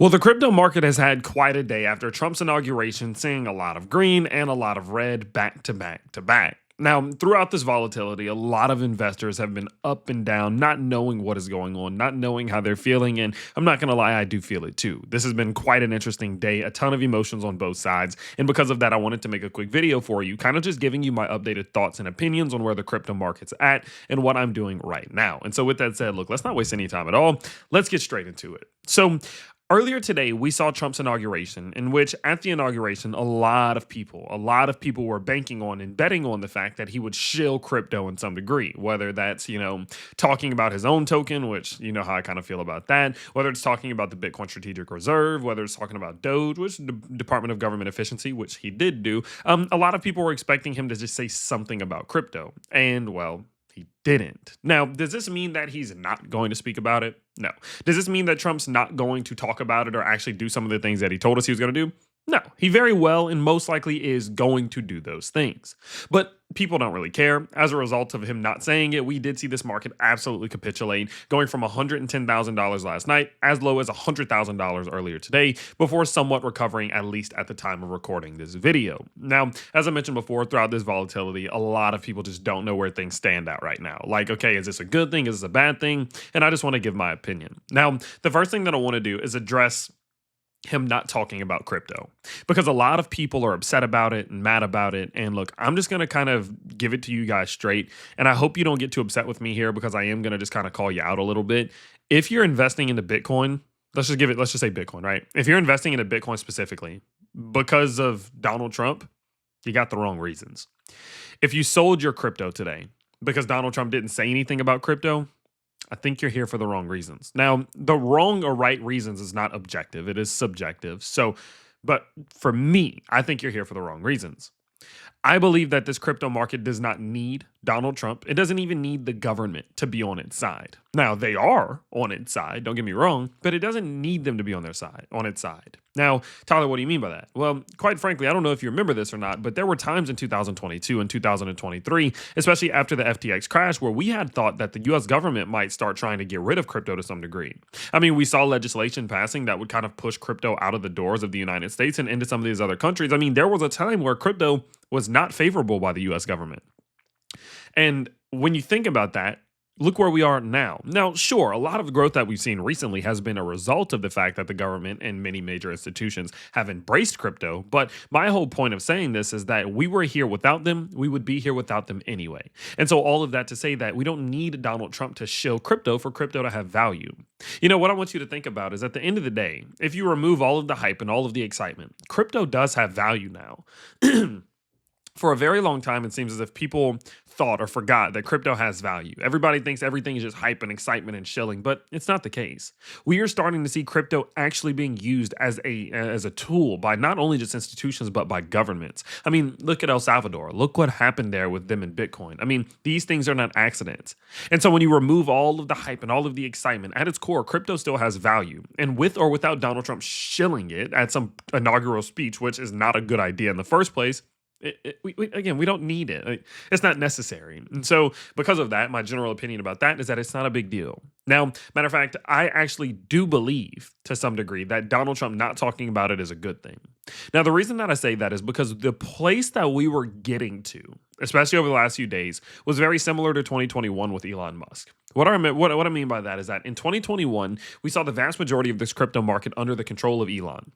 Well, the crypto market has had quite a day after Trump's inauguration, seeing a lot of green and a lot of red back to back to back. Now, throughout this volatility, a lot of investors have been up and down, not knowing what is going on, not knowing how they're feeling. And I'm not going to lie, I do feel it too. This has been quite an interesting day, a ton of emotions on both sides. And because of that, I wanted to make a quick video for you, kind of just giving you my updated thoughts and opinions on where the crypto market's at and what I'm doing right now. And so, with that said, look, let's not waste any time at all. Let's get straight into it. So, earlier today, we saw Trump's inauguration, in which at the inauguration, a lot of people were banking on and betting on the fact that he would shill crypto in some degree, whether that's, talking about his own token, which you know how I kind of feel about that, whether it's talking about the Bitcoin Strategic Reserve, whether it's talking about Doge, which the Department of Government Efficiency, which he did do. A lot of people were expecting him to just say something about crypto. And well, he didn't. Now, does this mean that he's not going to speak about it? No. Does this mean that Trump's not going to talk about it or actually do some of the things that he told us he was going to do? No. He very well and most likely is going to do those things. But people don't really care. As a result of him not saying it, we did see this market absolutely capitulate, going from $110,000 last night as low as $100,000 earlier today, before somewhat recovering, at least at the time of recording this video. Now, as I mentioned before, throughout this volatility, a lot of people just don't know where things stand at right now. Like, okay, is this a good thing? Is this a bad thing? And I just want to give my opinion. Now, the first thing that I want to do is address him not talking about crypto, because a lot of people are upset about it and mad about it. And look, I'm just going to kind of give it to you guys straight. And I hope you don't get too upset with me here, because I am going to just kind of call you out a little bit. If you're investing into Bitcoin, let's just say Bitcoin, right? If you're investing into Bitcoin specifically because of Donald Trump, you got the wrong reasons. If you sold your crypto today because Donald Trump didn't say anything about crypto, I think you're here for the wrong reasons. Now, the wrong or right reasons is not objective. It is subjective. But for me, I think you're here for the wrong reasons. I believe that this crypto market does not need Donald Trump. It doesn't even need the government to be on its side. Now, they are on its side, don't get me wrong, but it doesn't need them to be on its side. Now, Tyler, what do you mean by that? Well, quite frankly, I don't know if you remember this or not, but there were times in 2022 and 2023, especially after the FTX crash, where we had thought that the US government might start trying to get rid of crypto to some degree. I mean, we saw legislation passing that would kind of push crypto out of the doors of the United States and into some of these other countries. I mean, there was a time where crypto was not favorable by the US government. And when you think about that, look where we are now. Now, sure, a lot of the growth that we've seen recently has been a result of the fact that the government and many major institutions have embraced crypto. But my whole point of saying this is that we were here without them. We would be here without them anyway. And so all of that to say that we don't need Donald Trump to shill crypto for crypto to have value. You know, what I want you to think about is, at the end of the day, if you remove all of the hype and all of the excitement, crypto does have value now. For a very long time, it seems as if people thought or forgot that crypto has value. Everybody thinks everything is just hype and excitement and shilling, but it's not the case. We are starting to see crypto actually being used as a tool by not only just institutions, but by governments. I mean, look at El Salvador. Look what happened there with them and Bitcoin. I mean, these things are not accidents. And so when you remove all of the hype and all of the excitement, at its core, crypto still has value. And with or without Donald Trump shilling it at some inaugural speech, which is not a good idea in the first place, we don't need it. It's not necessary. And so because of that, my general opinion about that is that it's not a big deal. Now, matter of fact, I actually do believe to some degree that Donald Trump not talking about it is a good thing. Now, the reason that I say that is because the place that we were getting to, especially over the last few days, was very similar to 2021 with Elon Musk. What I mean by that is that in 2021, we saw the vast majority of this crypto market under the control of Elon.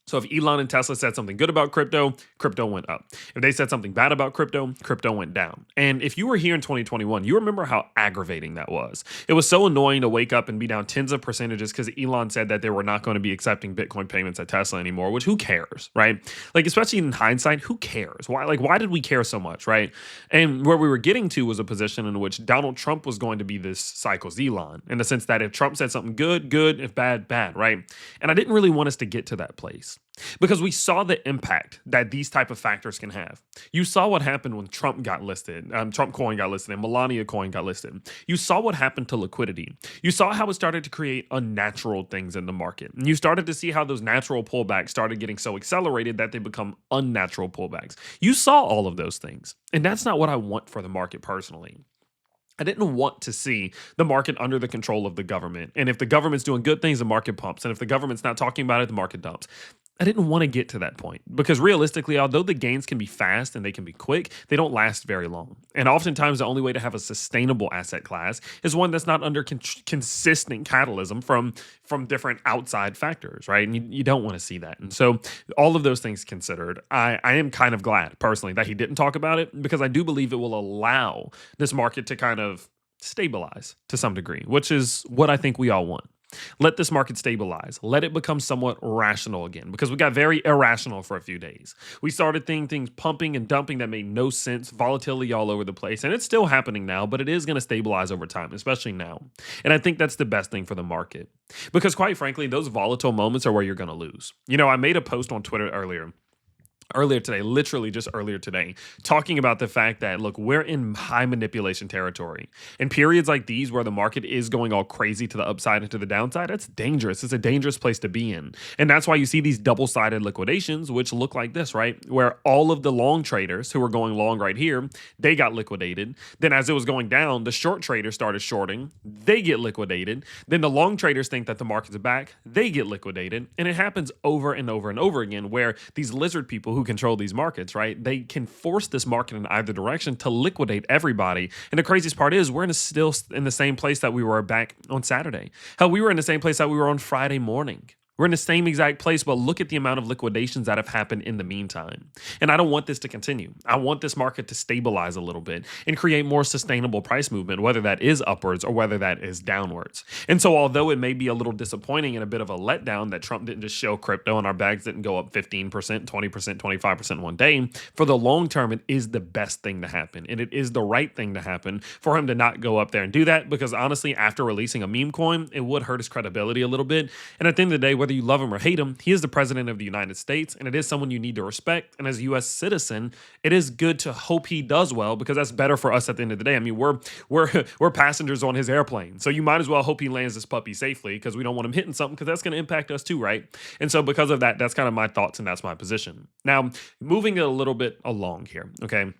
So if Elon and Tesla said something good about crypto, crypto went up. If they said something bad about crypto, crypto went down. And if you were here in 2021, you remember how aggravating that was. It was so annoying to wake up and be down tens of percentages because Elon said that they were not going to be accepting Bitcoin payments at Tesla anymore, which who cares, right? Like, especially in hindsight, who cares? Why did we care so much, right? And where we were getting to was a position in which Donald Trump was going to be this cycle's Elon, in the sense that if Trump said something good, good, if bad, bad, right? And I didn't really want us to get to that place, because we saw the impact that these type of factors can have. You saw what happened when Trump got listed, Trump coin got listed, and Melania coin got listed. You saw what happened to liquidity. You saw how it started to create unnatural things in the market. And you started to see how those natural pullbacks started getting so accelerated that they become unnatural pullbacks. You saw all of those things. And that's not what I want for the market personally. I didn't want to see the market under the control of the government. And if the government's doing good things, the market pumps. And if the government's not talking about it, the market dumps. I didn't want to get to that point because realistically, although the gains can be fast and they can be quick, they don't last very long. And oftentimes, the only way to have a sustainable asset class is one that's not under consistent catalysm from different outside factors, right? And you don't want to see that. And so, all of those things considered, I am kind of glad personally that he didn't talk about it because I do believe it will allow this market to kind of stabilize to some degree, which is what I think we all want. Let this market stabilize. Let it become somewhat rational again because we got very irrational for a few days. We started seeing things pumping and dumping that made no sense, volatility all over the place, and it's still happening now, but it is going to stabilize over time, especially now. And I think that's the best thing for the market because quite frankly, those volatile moments are where you're going to lose. I made a post on Twitter earlier today, literally just earlier today, talking about the fact that, look, we're in high manipulation territory. And periods like these where the market is going all crazy to the upside and to the downside, that's dangerous. It's a dangerous place to be in. And that's why you see these double-sided liquidations, which look like this, right? Where all of the long traders who were going long right here, they got liquidated. Then as it was going down, the short traders started shorting. They get liquidated. Then the long traders think that the market's back. They get liquidated. And it happens over and over and over again where these lizard people who control these markets, right? They can force this market in either direction to liquidate everybody. And the craziest part is we're still in the same place that we were back on Saturday. Hell, we were in the same place that we were on Friday morning. We're in the same exact place, but look at the amount of liquidations that have happened in the meantime. And I don't want this to continue. I want this market to stabilize a little bit and create more sustainable price movement, whether that is upwards or whether that is downwards. And so although it may be a little disappointing and a bit of a letdown that Trump didn't just show crypto and our bags didn't go up 15%, 20%, 25% one day, for the long term, it is the best thing to happen. And it is the right thing to happen for him to not go up there and do that because honestly, after releasing a meme coin, it would hurt his credibility a little bit. And at the end of the day, whether you love him or hate him, he is the president of the United States, and it is someone you need to respect. And as a U.S. citizen, it is good to hope he does well because that's better for us at the end of the day. I mean, we're passengers on his airplane, so you might as well hope he lands this puppy safely because we don't want him hitting something because that's going to impact us too, right? And so because of that, that's kind of my thoughts and that's my position. Now, moving it a little bit along here, okay?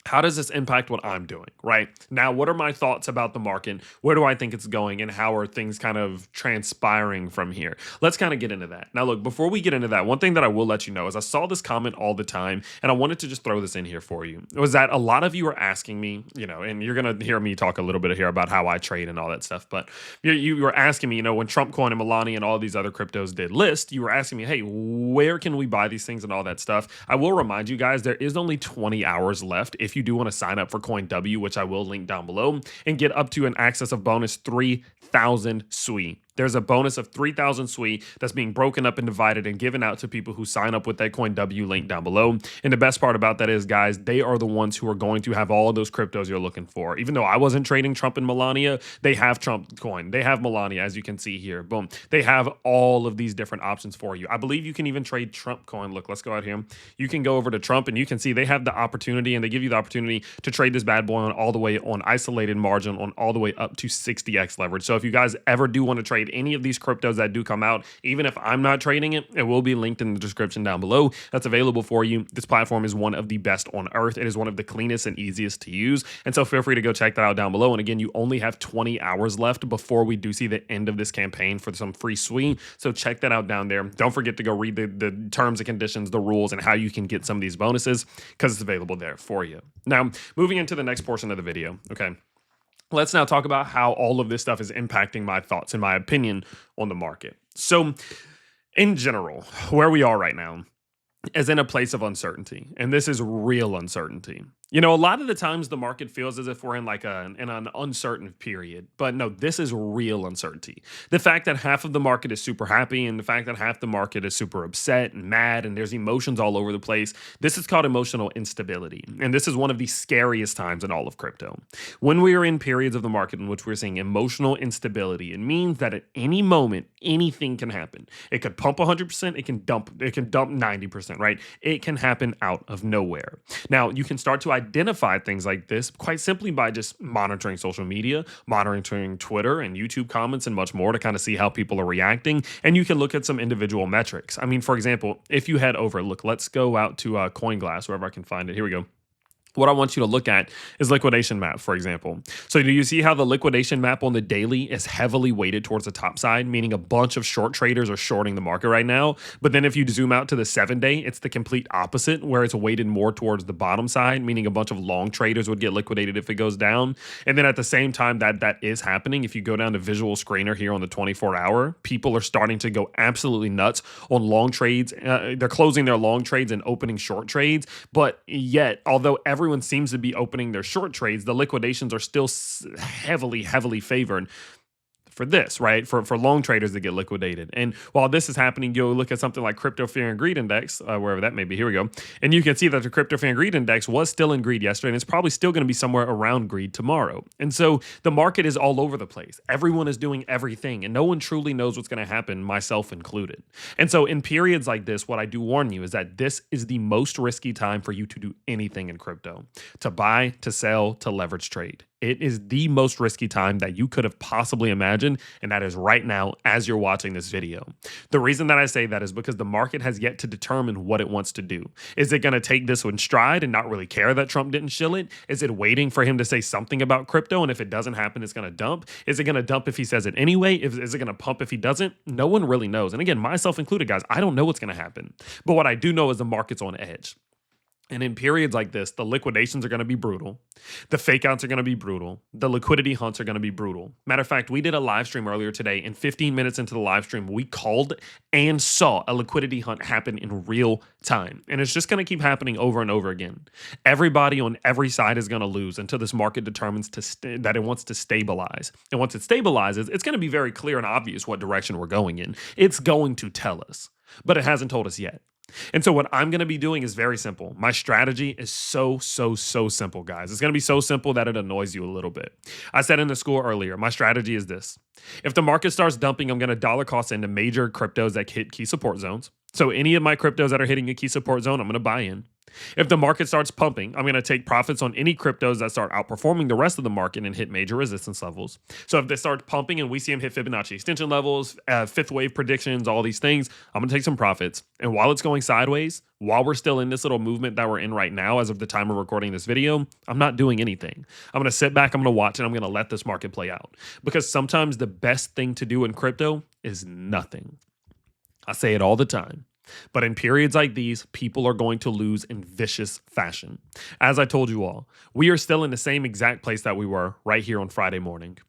How does this impact what I'm doing, right? Now, what are my thoughts about the market? Where do I think it's going? And how are things kind of transpiring from here? Let's kind of get into that. Now, look, before we get into that, one thing that I will let you know is I saw this comment all the time, and I wanted to just throw this in here for you. It was that a lot of you are asking me, and you're going to hear me talk a little bit here about how I trade and all that stuff, but you were asking me, when Trump Coin and Melania and all these other cryptos did list, you were asking me, hey, where can we buy these things and all that stuff? I will remind you guys, there is only 20 hours left if you do want to sign up for CoinW, which I will link down below, and get up to an access of bonus 3,000 SWI. There's a bonus of 3,000 SWI that's being broken up and divided and given out to people who sign up with that CoinW link down below. And the best part about that is, guys, they are the ones who are going to have all of those cryptos you're looking for. Even though I wasn't trading Trump and Melania, they have Trump coin. They have Melania, as you can see here. Boom. They have all of these different options for you. I believe you can even trade Trump coin. Look, let's go out here. You can go over to Trump and you can see they have the opportunity, and they give you the opportunity to trade this bad boy on all the way on isolated margin on all the way up to 60x leverage. So if you guys ever do want to trade any of these cryptos that do come out, even if I'm not trading it, it will be linked in the description down below. That's available for you. This platform is one of the best on earth. It is one of the cleanest and easiest to use. And so feel free to go check that out down below. And again, you only have 20 hours left before we do see the end of this campaign for some free SWI. So check that out down there. Don't forget to go read the terms and conditions, the rules, and how you can get some of these bonuses because it's available there for you. Now, moving into the next portion of the video, okay? Let's now talk about how all of this stuff is impacting my thoughts and my opinion on the market. So, in general, where we are right now is in a place of uncertainty, and this is real uncertainty. A lot of the times the market feels as if we're in an uncertain period, but no, this is real uncertainty. The fact that half of the market is super happy and the fact that half the market is super upset and mad and there's emotions all over the place, this is called emotional instability. And this is one of the scariest times in all of crypto. When we are in periods of the market in which we're seeing emotional instability, it means that at any moment, anything can happen. It could pump 100%, it can dump 90%, right? It can happen out of nowhere. Now, you can start to identify things like this quite simply by just monitoring social media, monitoring Twitter and YouTube comments and much more to kind of see how people are reacting. And you can look at some individual metrics. I mean, for example, if you head over, look, let's go out to CoinGlass, wherever I can find it. Here we go. what I want you to look at is liquidation map, for example. So do you see how the liquidation map on the daily is heavily weighted towards the top side, meaning a bunch of short traders are shorting the market right now. But then if you zoom out to the 7-day, it's the complete opposite, where it's weighted more towards the bottom side, meaning a bunch of long traders would get liquidated if it goes down. And then at the same time that is happening, if you go down to visual screener here on the 24-hour, people are starting to go absolutely nuts on long trades. They're closing their long trades and opening short trades. But yet, although everyone seems to be opening their short trades, the liquidations are still heavily favored for this, right? For long traders to get liquidated. And while this is happening, you'll look at something like Crypto Fear and Greed Index, wherever that may be. Here we go. And you can see that the Crypto Fear and Greed Index was still in greed yesterday, and it's probably still going to be somewhere around greed tomorrow. And so the market is all over the place. Everyone is doing everything, and no one truly knows what's going to happen, myself included. And so in periods like this, what I do warn you is that this is the most risky time for you to do anything in crypto, to buy, to sell, to leverage trade. It is the most risky time that you could have possibly imagined, and that is right now as you're watching this video. The reason that I say that is because the market has yet to determine what it wants to do. Is it going to take this in stride and not really care that Trump didn't shill it? Is it waiting for him to say something about crypto, and if it doesn't happen, it's going to dump? Is it going to dump if he says it anyway? Is it going to pump if he doesn't? No one really knows. And again, myself included, guys, I don't know what's going to happen. But what I do know is the market's on edge. And in periods like this, the liquidations are going to be brutal. The fake outs are going to be brutal. The liquidity hunts are going to be brutal. Matter of fact, we did a live stream earlier today, and 15 minutes into the live stream, we called and saw a liquidity hunt happen in real time. And it's just going to keep happening over and over again. Everybody on every side is going to lose until this market determines that it wants to stabilize. And once it stabilizes, it's going to be very clear and obvious what direction we're going in. It's going to tell us, but it hasn't told us yet. And so what I'm going to be doing is very simple. My strategy is so simple, guys. It's going to be so simple that it annoys you a little bit. I said in the school earlier, my strategy is this. If the market starts dumping, I'm going to dollar cost into major cryptos that hit key support zones. So any of my cryptos that are hitting a key support zone, I'm going to buy in. If the market starts pumping, I'm going to take profits on any cryptos that start outperforming the rest of the market and hit major resistance levels. So if they start pumping and we see them hit Fibonacci extension levels, fifth wave predictions, all these things, I'm going to take some profits. And while it's going sideways, while we're still in this little movement that we're in right now, as of the time of recording this video, I'm not doing anything. I'm going to sit back, I'm going to watch, and I'm going to let this market play out. Because sometimes the best thing to do in crypto is nothing. I say it all the time. But in periods like these, people are going to lose in vicious fashion. As I told you all, we are still in the same exact place that we were right here on Friday night.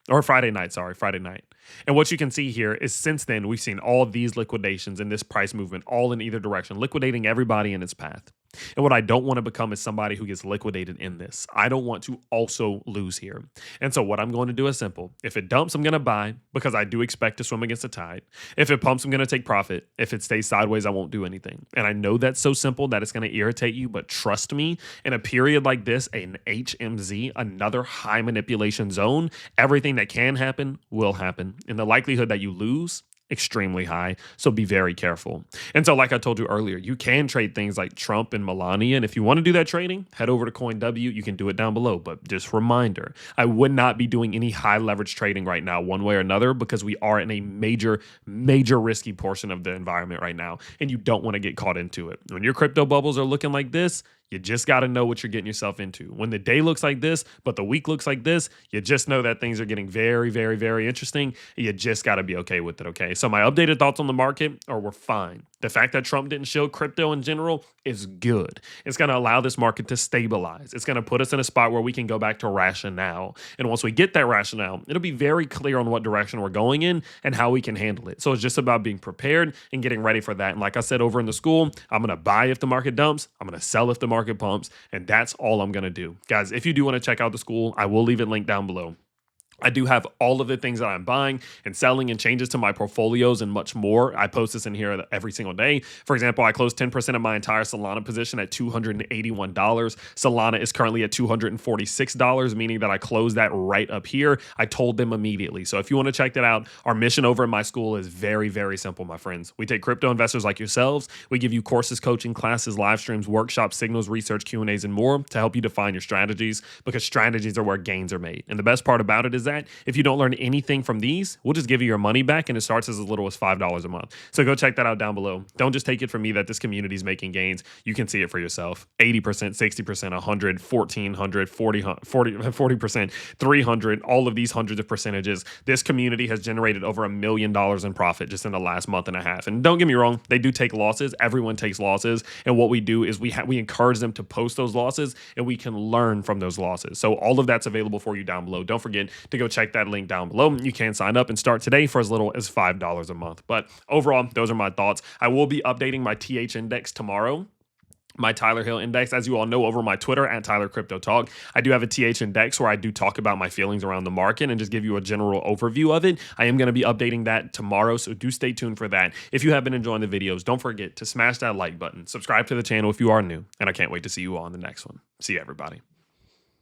And what you can see here is since then, we've seen all of these liquidations and this price movement all in either direction, liquidating everybody in its path. And what I don't want to become is somebody who gets liquidated in this. I don't want to also lose here. And so what I'm going to do is simple. If it dumps, I'm going to buy because I do expect to swim against the tide. If it pumps, I'm going to take profit. If it stays sideways, I won't do anything. And I know that's so simple that it's going to irritate you, but trust me, in a period like this, an HMZ, another high manipulation zone, everything that can happen will happen. And the likelihood that you lose, extremely high. So be very careful. And so like I told you earlier, you can trade things like Trump and Melania. And if you want to do that trading, head over to CoinW. You can do it down below. But just reminder, I would not be doing any high leverage trading right now, one way or another, because we are in a major risky portion of the environment right now. And you don't want to get caught into it. When your crypto bubbles are looking like this, you just got to know what you're getting yourself into. When the day looks like this, but the week looks like this, you just know that things are getting very interesting. You just got to be okay with it, okay? So my updated thoughts on the market are we're fine. The fact that Trump didn't show crypto in general is good. It's going to allow this market to stabilize. It's going to put us in a spot where we can go back to rationale. And once we get that rationale, it'll be very clear on what direction we're going in and how we can handle it. So it's just about being prepared and getting ready for that. And like I said over in the school, I'm going to buy if the market dumps. I'm going to sell if the market pumps. And that's all I'm going to do. Guys, if you do want to check out the school, I will leave it linked down below. I do have all of the things that I'm buying and selling and changes to my portfolios and much more. I post this in here every single day. For example, I closed 10% of my entire Solana position at $281. Solana is currently at $246, meaning that I closed that right up here. I told them immediately. So if you want to check that out, our mission over in my school is very simple, my friends. We take crypto investors like yourselves. We give you courses, coaching, classes, live streams, workshops, signals, research, Q&As, and more to help you define your strategies, because strategies are where gains are made. And the best part about it is that. If you don't learn anything from these, we'll just give you your money back, and it starts as little as $5 a month. So go check that out down below. Don't just take it from me that this community is making gains. You can see it for yourself. 80%, 60%, 100, 1400, 40%, 300, all of these hundreds of percentages. This community has generated over $1 million in profit just in the last month and a half. And don't get me wrong, they do take losses. Everyone takes losses. And what we do is we encourage them to post those losses, and we can learn from those losses. So all of that's available for you down below. Don't forget to go check that link down below. You can sign up and start today for as little as $5 a month. But overall, those are my thoughts. I will be updating my TH index tomorrow, my Tyler Hill index. As you all know, over my Twitter at Tyler Crypto Talk, I do have a TH index where I do talk about my feelings around the market and just give you a general overview of it. I am going to be updating that tomorrow, so do stay tuned for that. If you have been enjoying the videos, don't forget to smash that like button, subscribe to the channel if you are new, and I can't wait to see you all on the next one. See you, everybody.